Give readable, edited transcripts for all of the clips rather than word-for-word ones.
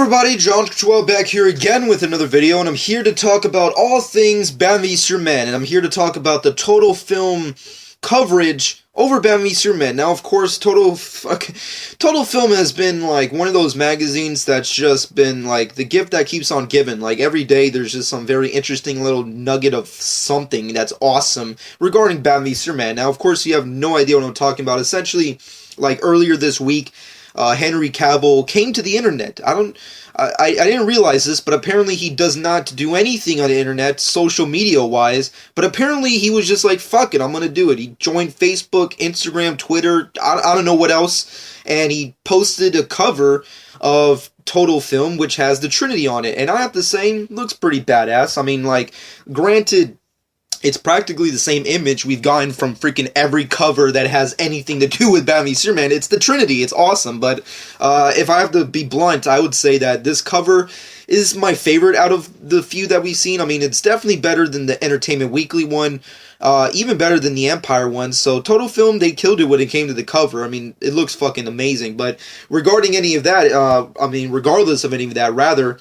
everybody, John Control back here again with another video, and I'm here to talk about all things Batman v Superman, and I'm here to talk about the Total Film coverage over Batman v Superman. Now, of course, Total Film has been, like, one of those magazines that's just been, like, the gift that keeps on giving. Like, every day there's just some very interesting little nugget of something that's awesome regarding Batman v Superman. Now, of course, you have no idea what I'm talking about. Essentially, like, earlier this week, Henry Cavill came to the internet. I didn't realize this, but apparently he does not do anything on the internet, social media wise, but apparently he was just like, fuck it, I'm gonna do it. He joined Facebook, Instagram, Twitter, I don't know what else, and he posted a cover of Total Film, which has the Trinity on it, and I have to say, looks pretty badass. I mean, like, granted, it's practically the same image we've gotten from freaking every cover that has anything to do with Batman v Superman. It's the Trinity. It's awesome. But if I have to be blunt, I would say that this cover is my favorite out of the few that we've seen. I mean, it's definitely better than the Entertainment Weekly one. Even better than the Empire one. So Total Film, they killed it when it came to the cover. I mean, it looks fucking amazing. But regarding any of that, regardless of any of that, rather,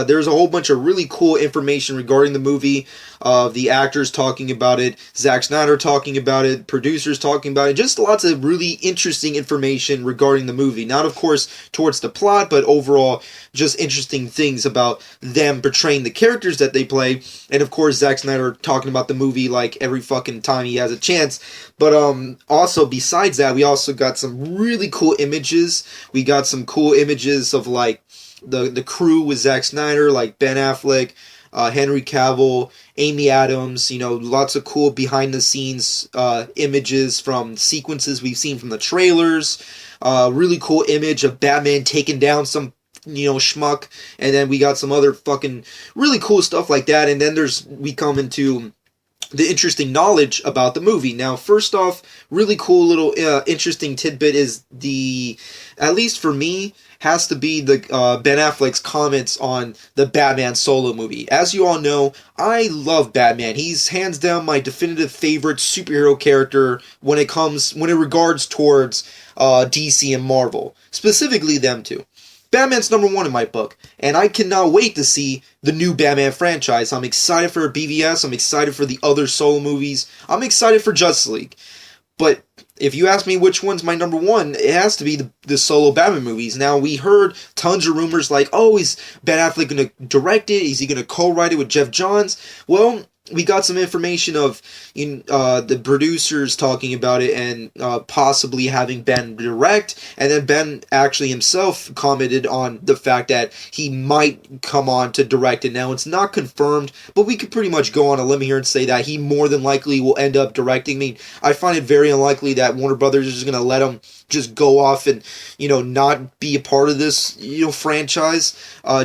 there's a whole bunch of really cool information regarding the movie. The actors talking about it, Zack Snyder talking about it, producers talking about it, just lots of really interesting information regarding the movie. Not, of course, towards the plot, but overall, just interesting things about them portraying the characters that they play. And, of course, Zack Snyder talking about the movie like every fucking time he has a chance. But also, besides that, we also got some really cool images. We got some cool images of, like, the crew with Zack Snyder, like Ben Affleck, Henry Cavill, Amy Adams, you know, lots of cool behind-the-scenes images from sequences we've seen from the trailers. Really cool image of Batman taking down some, you know, schmuck. And then we got some other fucking really cool stuff like that. And then we come into the interesting knowledge about the movie. Now, first off, really cool little interesting tidbit is at least for me, has to be the Ben Affleck's comments on the Batman solo movie. As you all know, I love Batman. He's hands down my definitive favorite superhero character when it regards towards DC and Marvel. Specifically them two. Batman's number one in my book, and I cannot wait to see the new Batman franchise. I'm excited for BVS, I'm excited for the other solo movies, I'm excited for Justice League. But if you ask me which one's my number one, it has to be the solo Batman movies. Now, we heard tons of rumors like, oh, is Ben Affleck going to direct it? Is he going to co-write it with Geoff Johns? Well, we got some information of the producers talking about it and possibly having Ben direct, and then Ben actually himself commented on the fact that he might come on to direct it. Now, it's not confirmed, but we could pretty much go on a limb here and say that he more than likely will end up directing. I mean, I find it very unlikely that Warner Brothers is just going to let him just go off and, you know, not be a part of this, you know, franchise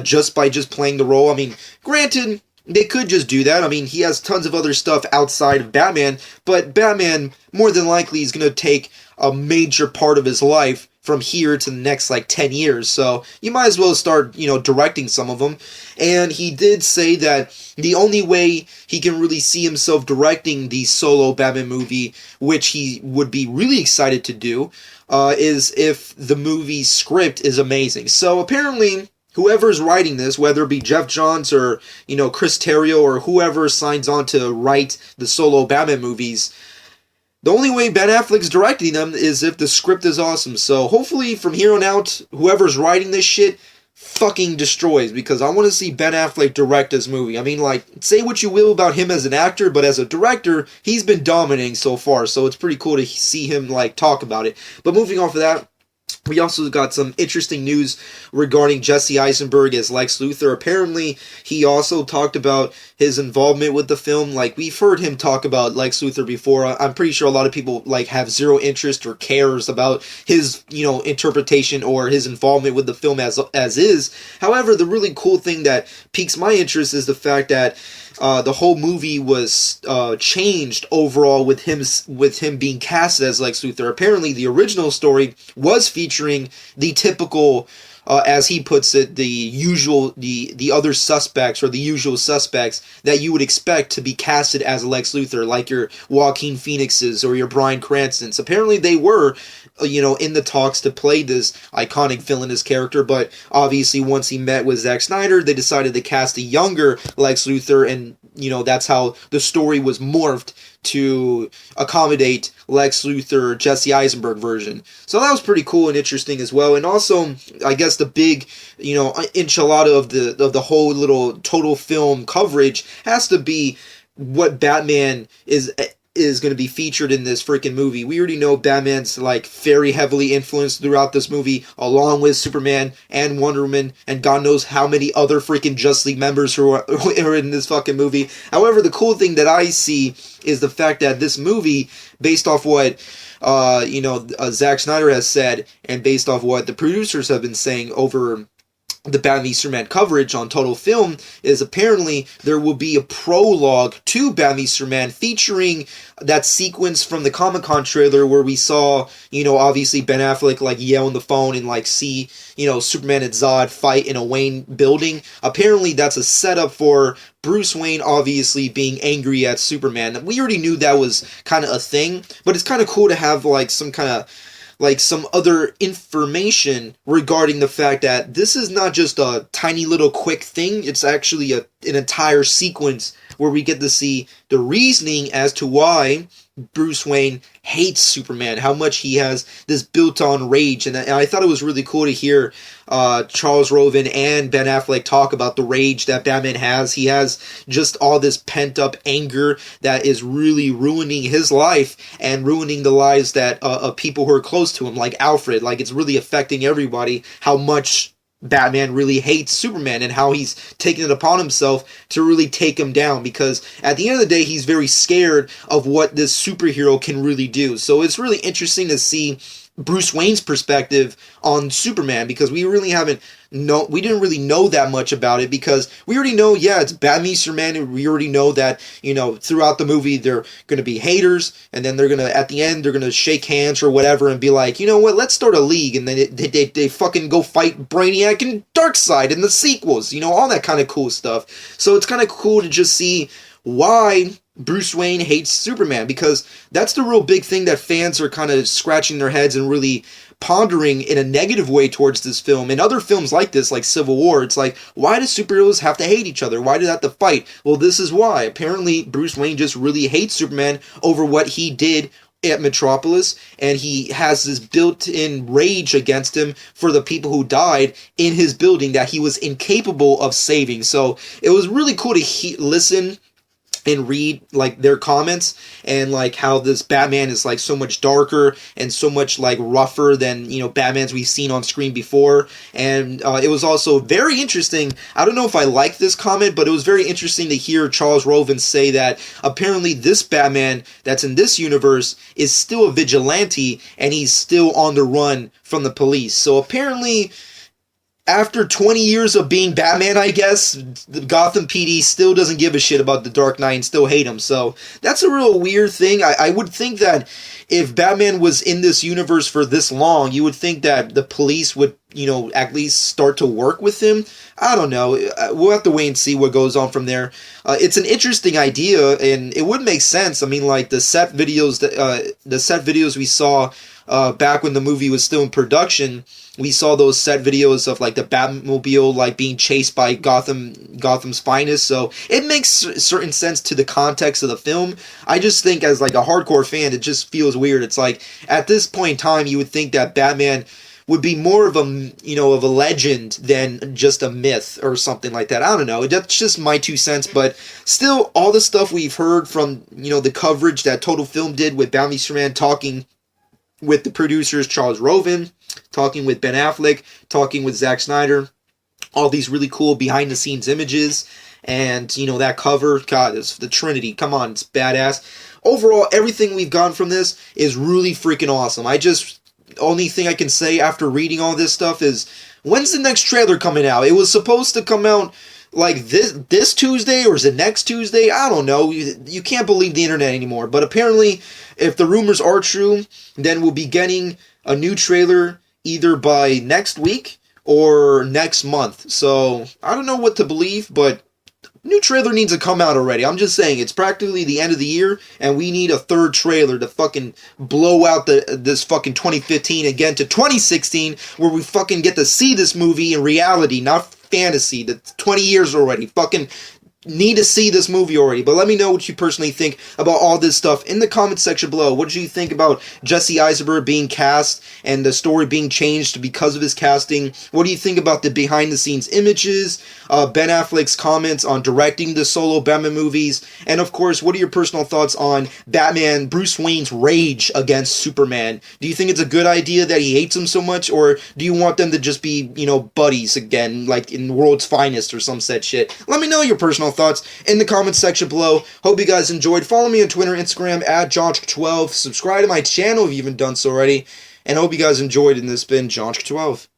just by playing the role. I mean, granted, they could just do that. I mean, he has tons of other stuff outside of Batman, but Batman more than likely is going to take a major part of his life from here to the next, like, 10 years. So you might as well start, you know, directing some of them. And he did say that the only way he can really see himself directing the solo Batman movie, which he would be really excited to do, is if the movie's script is amazing. So apparently, whoever's writing this, whether it be Geoff Johns or, you know, Chris Terrio or whoever signs on to write the solo Batman movies, the only way Ben Affleck's directing them is if the script is awesome. So hopefully from here on out, whoever's writing this shit fucking destroys, because I want to see Ben Affleck direct this movie. I mean, like, say what you will about him as an actor, but as a director, he's been dominating so far. So it's pretty cool to see him, like, talk about it. But moving off of that, we also got some interesting news regarding Jesse Eisenberg as Lex Luthor. Apparently, he also talked about his involvement with the film. Like, we've heard him talk about Lex Luthor before. I'm pretty sure a lot of people, like, have zero interest or cares about his, you know, interpretation or his involvement with the film as is. However, the really cool thing that piques my interest is the fact that the whole movie was changed overall with him being cast as Lex Luthor. Apparently, the original story was featuring the typical as he puts it, the other suspects, or the usual suspects that you would expect to be casted as Lex Luthor, like your Joaquin Phoenixes or your Bryan Cranstons. Apparently they were, in the talks to play this iconic villainous character, but obviously once he met with Zack Snyder, they decided to cast a younger Lex Luthor, and that's how the story was morphed to accommodate Lex Luthor, Jesse Eisenberg version. So that was pretty cool and interesting as well. And also, I guess the big, enchilada of the whole little total film coverage has to be what Batman is going to be featured in this freaking movie. We already know Batman's very heavily influenced throughout this movie, along with Superman and Wonder Woman, and God knows how many other freaking Justice League members who are in this fucking movie. However, the cool thing that I see is the fact that this movie, based off what Zack Snyder has said, and based off what the producers have been saying over the Batman v Superman coverage on Total Film, is apparently there will be a prologue to Batman v Superman featuring that sequence from the Comic-Con trailer where we saw, obviously Ben Affleck yell on the phone and see, Superman and Zod fight in a Wayne building. Apparently that's a setup for Bruce Wayne obviously being angry at Superman. We already knew that was kind of a thing, but it's kind of cool to have some other information regarding the fact that this is not just a tiny little quick thing. It's actually an entire sequence where we get to see the reasoning as to why Bruce Wayne hates Superman, how much he has this built-on rage. And I thought it was really cool to hear Charles Roven and Ben Affleck talk about the rage that Batman has. He has just all this pent-up anger that is really ruining his life and ruining the lives that of people who are close to him, like Alfred. It's really affecting everybody how much Batman really hates Superman and how he's taken it upon himself to really take him down, because at the end of the day he's very scared of what this superhero can really do. So it's really interesting to see Bruce Wayne's perspective on Superman, because we didn't really know that much about it, because we already know, it's Batman v Superman, and we already know that, throughout the movie they're going to be haters, and then at the end they're going to shake hands or whatever and be like, you know what, let's start a league, and then they fucking go fight Brainiac and Darkseid in the sequels, all that kind of cool stuff. So it's kind of cool to just see why Bruce Wayne hates Superman, because that's the real big thing that fans are kind of scratching their heads and really pondering in a negative way towards this film. And other films like this, like Civil War, it's like, why do superheroes have to hate each other? Why do they have to fight? Well, this is why. Apparently, Bruce Wayne just really hates Superman over what he did at Metropolis, and he has this built-in rage against him for the people who died in his building that he was incapable of saving. So it was really cool to listen and read their comments, and how this Batman is so much darker and so much rougher than Batmans we've seen on screen before. And it was also very interesting. I don't know if I like this comment, but it was very interesting to hear Charles Roven say that apparently this Batman that's in this universe is still a vigilante and he's still on the run from the police. So apparently, after 20 years of being Batman, I guess, the Gotham PD still doesn't give a shit about the Dark Knight and still hate him. So that's a real weird thing. I would think that if Batman was in this universe for this long, you would think that the police would, at least start to work with him. I don't know. We'll have to wait and see what goes on from there. It's an interesting idea, and it would make sense. I mean, the set videos we saw back when the movie was still in production, we saw those set videos of the Batmobile being chased by Gotham's finest. So it makes certain sense to the context of the film. I just think as a hardcore fan, it just feels weird. It's at this point in time, you would think that Batman would be more of a legend than just a myth or something like that. I don't know. That's just my 2 cents, but still, all the stuff we've heard from the coverage that Total Film did with Batman v Superman, talking with the producers Charles Roven, talking with Ben Affleck, talking with Zack Snyder, all these really cool behind-the-scenes images, and, that cover, God, it's the Trinity, come on, it's badass. Overall, everything we've gotten from this is really freaking awesome. Only thing I can say after reading all this stuff is, when's the next trailer coming out? It was supposed to come out this Tuesday, or is it next Tuesday? I don't know. You can't believe the internet anymore. But apparently, if the rumors are true, then we'll be getting a new trailer either by next week or next month. So I don't know what to believe, but new trailer needs to come out already. I'm just saying, it's practically the end of the year, and we need a third trailer to fucking blow out this fucking 2015 again to 2016, where we fucking get to see this movie in reality, not fantasy. That's 20 years already. Fucking need to see this movie already. But let me know what you personally think about all this stuff in the comment section below. What did you think about Jesse Eisenberg being cast and the story being changed because of his casting? What do you think about the behind the scenes images, Ben Affleck's comments on directing the solo Batman movies, and of course, what are your personal thoughts on Batman, Bruce Wayne's rage against Superman? Do you think it's a good idea that he hates him so much, or do you want them to just be, buddies again, like in World's Finest or some said shit? Let me know your personal thoughts in the comments section below. Hope you guys enjoyed. Follow me on Twitter, Instagram at Jonchk12. Subscribe to my channel if you haven't done so already. And I hope you guys enjoyed. And this has been Jonchk12.